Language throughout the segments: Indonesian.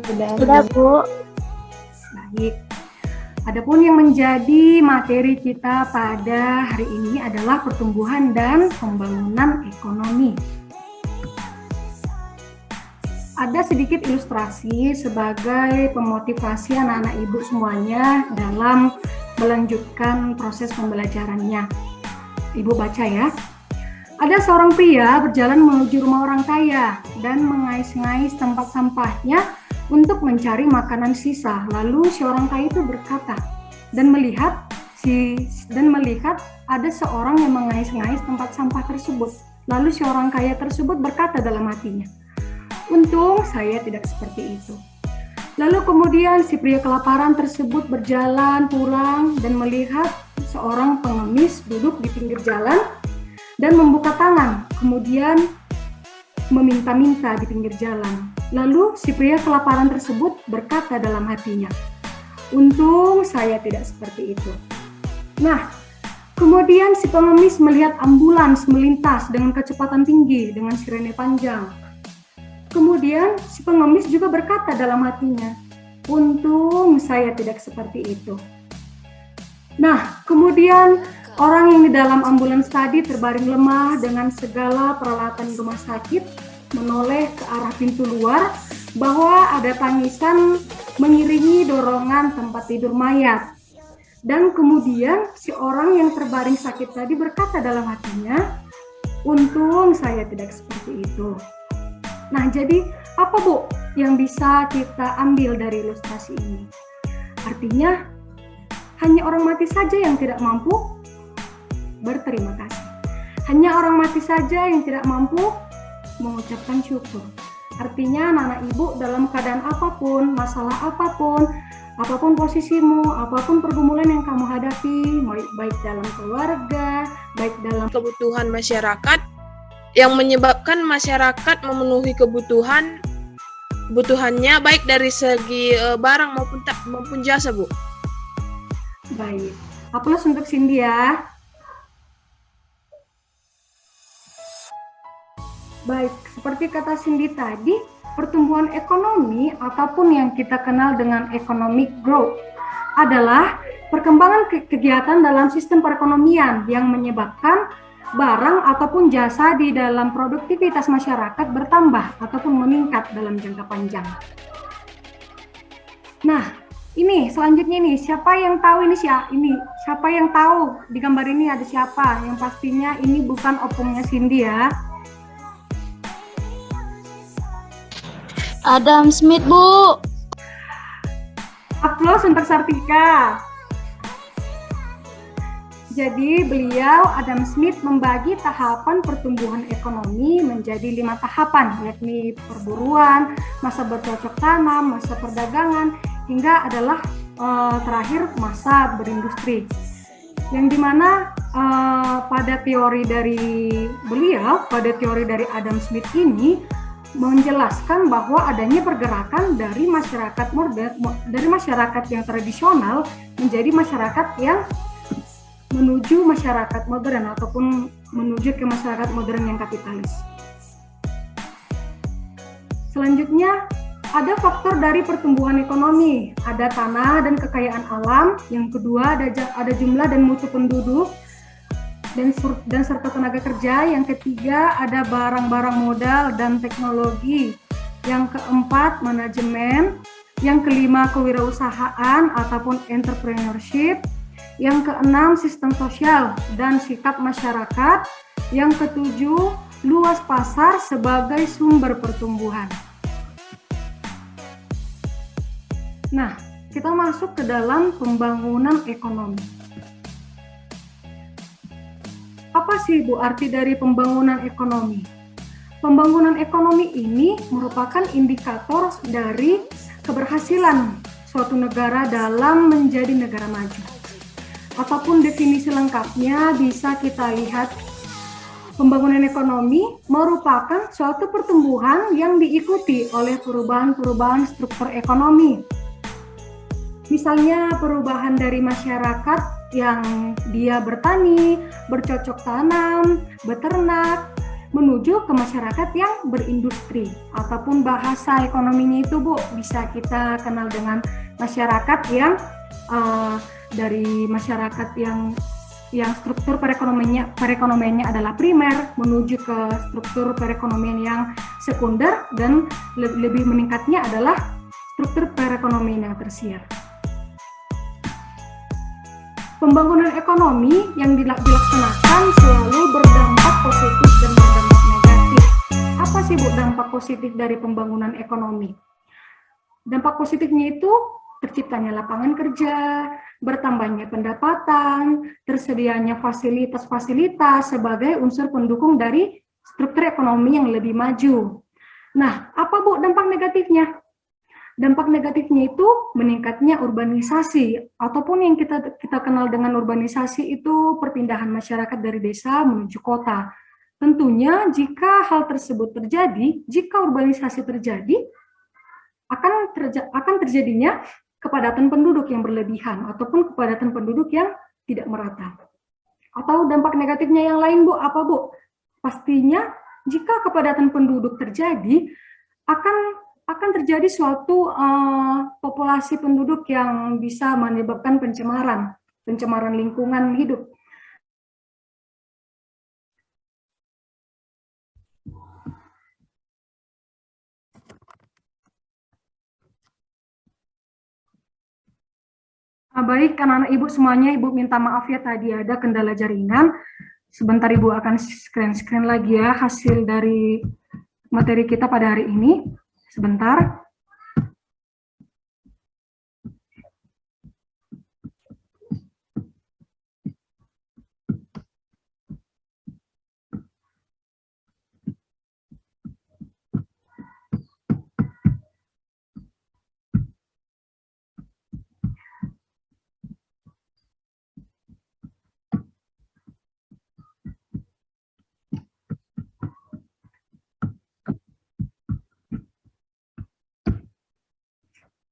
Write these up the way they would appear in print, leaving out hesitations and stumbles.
Sudah, Bu. Baik. Adapun yang menjadi materi kita pada hari ini adalah pertumbuhan dan pembangunan ekonomi. Ada sedikit ilustrasi sebagai pemotivasi anak-anak ibu semuanya dalam melanjutkan proses pembelajarannya. Ibu baca ya. Ada seorang pria berjalan menuju rumah orang kaya dan mengais-ngais tempat sampahnya untuk mencari makanan sisa. Lalu si orang kaya itu berkata dan melihat ada seorang yang mengais-ngais tempat sampah tersebut. Lalu si orang kaya tersebut berkata dalam hatinya, "Untung saya tidak seperti itu." Lalu kemudian si pria kelaparan tersebut berjalan pulang dan melihat seorang pengemis duduk di pinggir jalan dan membuka tangan, kemudian meminta-minta di pinggir jalan. Lalu si pria kelaparan tersebut berkata dalam hatinya, "Untung saya tidak seperti itu." Nah, kemudian si pengemis melihat ambulans melintas dengan kecepatan tinggi dengan sirene panjang. Kemudian si pengemis juga berkata dalam hatinya, "Untung saya tidak seperti itu." Nah, kemudian orang yang di dalam ambulans tadi terbaring lemah dengan segala peralatan rumah sakit menoleh ke arah pintu luar bahwa ada tangisan mengiringi dorongan tempat tidur mayat. Dan kemudian si orang yang terbaring sakit tadi berkata dalam hatinya, "Untung saya tidak seperti itu." Nah, jadi apa Bu yang bisa kita ambil dari ilustrasi ini? Artinya, hanya orang mati saja yang tidak mampu berterima kasih. Hanya orang mati saja yang tidak mampu mengucapkan syukur. Artinya anak-anak ibu dalam keadaan apapun, masalah apapun posisimu, apapun pergumulan yang kamu hadapi, baik dalam keluarga, baik dalam kebutuhan masyarakat yang menyebabkan masyarakat memenuhi kebutuhannya baik dari segi barang maupun jasa, Bu. Baik. Aplaus untuk Cindy ya. Baik, seperti kata Cindy tadi, pertumbuhan ekonomi ataupun yang kita kenal dengan economic growth adalah perkembangan kegiatan dalam sistem perekonomian yang menyebabkan barang ataupun jasa di dalam produktivitas masyarakat bertambah ataupun meningkat dalam jangka panjang. Nah, ini selanjutnya nih, siapa yang tahu siapa yang tahu di gambar ini ada siapa? Yang pastinya ini bukan opungnya Cindy ya. Adam Smith, Bu. Aplaus untuk Sartika. Jadi beliau, Adam Smith, membagi tahapan pertumbuhan ekonomi menjadi 5 tahapan, yakni perburuan, masa bercocok tanam, masa perdagangan, hingga adalah terakhir masa berindustri. Yang dimana pada teori dari beliau, pada teori dari Adam Smith ini menjelaskan bahwa adanya pergerakan dari masyarakat modern, dari masyarakat yang tradisional menjadi masyarakat yang menuju masyarakat modern ataupun menuju ke masyarakat modern yang kapitalis. Selanjutnya ada faktor dari pertumbuhan ekonomi, ada tanah dan kekayaan alam. Yang kedua ada jumlah dan mutu penduduk dan serta tenaga kerja. Yang ketiga ada barang-barang modal dan teknologi. Yang keempat manajemen. Yang kelima kewirausahaan ataupun entrepreneurship. Yang keenam sistem sosial dan sikap masyarakat. Yang ketujuh luas pasar sebagai sumber pertumbuhan. Nah, kita masuk ke dalam pembangunan ekonomi. Apa sih Bu arti dari pembangunan ekonomi? Pembangunan ekonomi ini merupakan indikator dari keberhasilan suatu negara dalam menjadi negara maju. Ataupun definisi lengkapnya bisa kita lihat, pembangunan ekonomi merupakan suatu pertumbuhan yang diikuti oleh perubahan-perubahan struktur ekonomi. Misalnya perubahan dari masyarakat yang dia bertani, bercocok tanam, beternak, menuju ke masyarakat yang berindustri, ataupun bahasa ekonominya itu Bu bisa kita kenal dengan masyarakat yang dari masyarakat yang struktur perekonomiannya adalah primer menuju ke struktur perekonomian yang sekunder, dan lebih meningkatnya adalah struktur perekonomian yang tersier. Pembangunan ekonomi yang dilaksanakan selalu berdampak positif dan berdampak negatif. Apa sih Bu dampak positif dari pembangunan ekonomi? Dampak positifnya itu terciptanya lapangan kerja, bertambahnya pendapatan, tersedianya fasilitas-fasilitas sebagai unsur pendukung dari struktur ekonomi yang lebih maju. Nah, apa Bu dampak negatifnya? Dampak negatifnya itu meningkatnya urbanisasi, ataupun yang kita kenal dengan urbanisasi itu perpindahan masyarakat dari desa menuju kota. Tentunya jika hal tersebut terjadi, jika urbanisasi terjadi, akan terjadinya kepadatan penduduk yang berlebihan, ataupun kepadatan penduduk yang tidak merata. Atau dampak negatifnya yang lain Bu, apa Bu? Pastinya jika kepadatan penduduk terjadi, akan terjadi suatu populasi penduduk yang bisa menyebabkan pencemaran lingkungan hidup. Baik, anak-anak Ibu semuanya, Ibu minta maaf ya tadi ada kendala jaringan. Sebentar Ibu akan screen lagi ya hasil dari materi kita pada hari ini. Sebentar.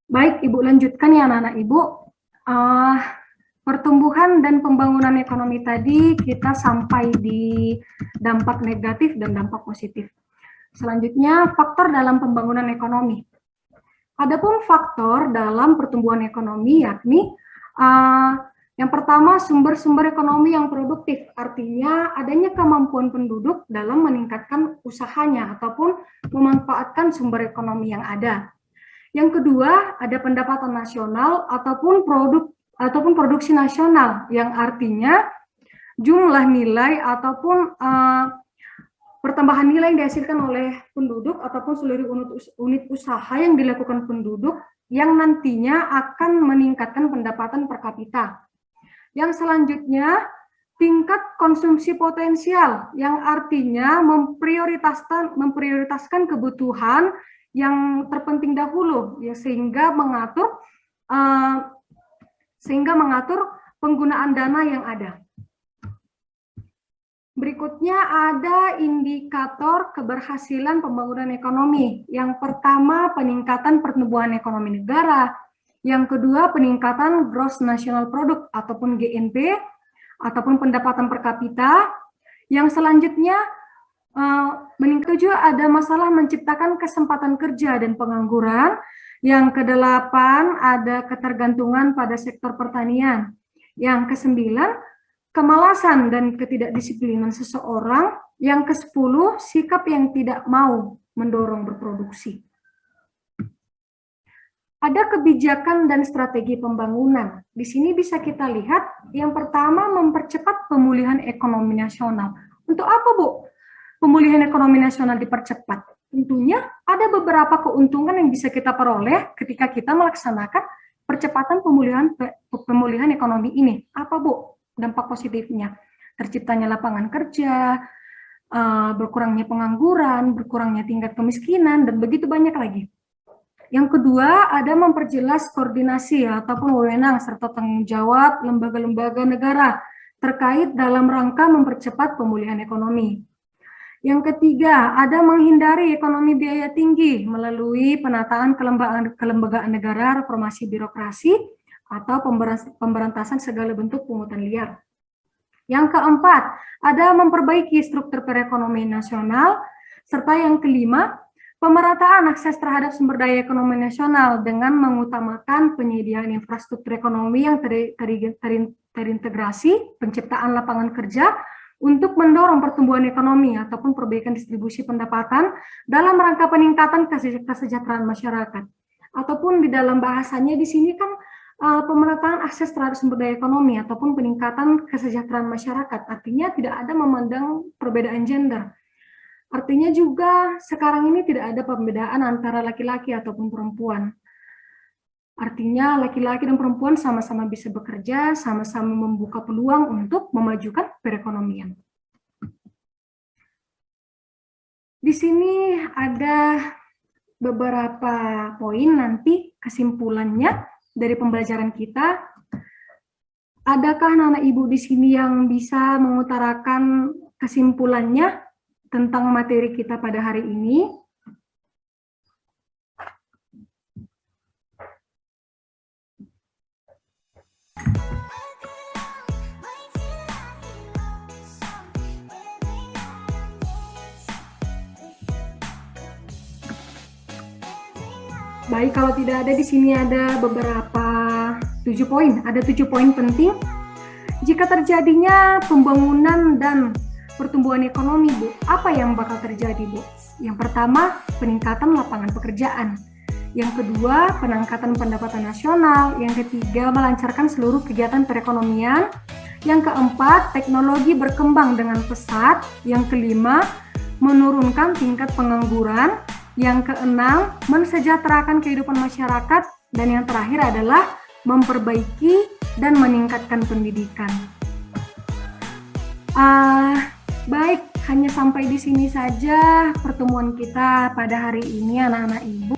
Baik, Ibu lanjutkan ya anak-anak Ibu. Pertumbuhan dan pembangunan ekonomi tadi kita sampai di dampak negatif dan dampak positif. Selanjutnya, faktor dalam pembangunan ekonomi. Adapun faktor dalam pertumbuhan ekonomi yakni yang pertama sumber-sumber ekonomi yang produktif, artinya adanya kemampuan penduduk dalam meningkatkan usahanya ataupun memanfaatkan sumber ekonomi yang ada. Yang kedua, ada pendapatan nasional ataupun produksi nasional, yang artinya jumlah nilai ataupun pertambahan nilai yang dihasilkan oleh penduduk ataupun seluruh unit usaha yang dilakukan penduduk yang nantinya akan meningkatkan pendapatan per kapita. Yang selanjutnya, tingkat konsumsi potensial, yang artinya memprioritaskan kebutuhan yang terpenting dahulu, ya, sehingga mengatur penggunaan dana yang ada. Berikutnya ada indikator keberhasilan pembangunan ekonomi. Yang pertama, peningkatan pertumbuhan ekonomi negara. Yang kedua, peningkatan gross national product ataupun GNP ataupun pendapatan per kapita. Yang selanjutnya, meningkat juga ada masalah menciptakan kesempatan kerja dan pengangguran. Yang kedelapan ada ketergantungan pada sektor pertanian. Yang kesembilan, kemalasan dan ketidakdisiplinan seseorang. Yang kesepuluh, sikap yang tidak mau mendorong berproduksi. Ada kebijakan dan strategi pembangunan. Di sini bisa kita lihat, yang pertama mempercepat pemulihan ekonomi nasional. Untuk apa, Bu? Pemulihan ekonomi nasional dipercepat. Tentunya ada beberapa keuntungan yang bisa kita peroleh ketika kita melaksanakan percepatan pemulihan ekonomi ini. Apa, Bu, dampak positifnya? Terciptanya lapangan kerja, berkurangnya pengangguran, berkurangnya tingkat kemiskinan, dan begitu banyak lagi. Yang kedua, ada memperjelas koordinasi ataupun wewenang serta tanggung jawab lembaga-lembaga negara terkait dalam rangka mempercepat pemulihan ekonomi. Yang ketiga, ada menghindari ekonomi biaya tinggi melalui penataan kelembagaan negara, reformasi birokrasi, atau pemberantasan segala bentuk pungutan liar. Yang keempat, ada memperbaiki struktur perekonomian nasional. Serta yang kelima, pemerataan akses terhadap sumber daya ekonomi nasional dengan mengutamakan penyediaan infrastruktur ekonomi yang terintegrasi, penciptaan lapangan kerja untuk mendorong pertumbuhan ekonomi ataupun perbaikan distribusi pendapatan dalam rangka peningkatan kesejahteraan masyarakat. Ataupun di dalam bahasanya di sini kan pemerataan akses terhadap sumber daya ekonomi ataupun peningkatan kesejahteraan masyarakat. Artinya tidak ada memandang perbedaan gender. Artinya juga sekarang ini tidak ada perbedaan antara laki-laki ataupun perempuan. Artinya laki-laki dan perempuan sama-sama bisa bekerja, sama-sama membuka peluang untuk memajukan perekonomian. Di sini ada beberapa poin nanti kesimpulannya dari pembelajaran kita. Adakah anak-anak ibu di sini yang bisa mengutarakan kesimpulannya tentang materi kita pada hari ini? Baik, kalau tidak ada di sini ada beberapa 7 poin. Ada 7 poin penting. Jika terjadinya pembangunan dan pertumbuhan ekonomi, Bu, apa yang bakal terjadi, Bu? Yang pertama, peningkatan lapangan pekerjaan. Yang kedua, peningkatan pendapatan nasional. Yang ketiga, melancarkan seluruh kegiatan perekonomian. Yang keempat, teknologi berkembang dengan pesat. Yang kelima, menurunkan tingkat pengangguran. Yang keenam, mensejahterakan kehidupan masyarakat. Dan yang terakhir adalah memperbaiki dan meningkatkan pendidikan. Baik, hanya sampai di sini saja pertemuan kita pada hari ini, anak-anak ibu.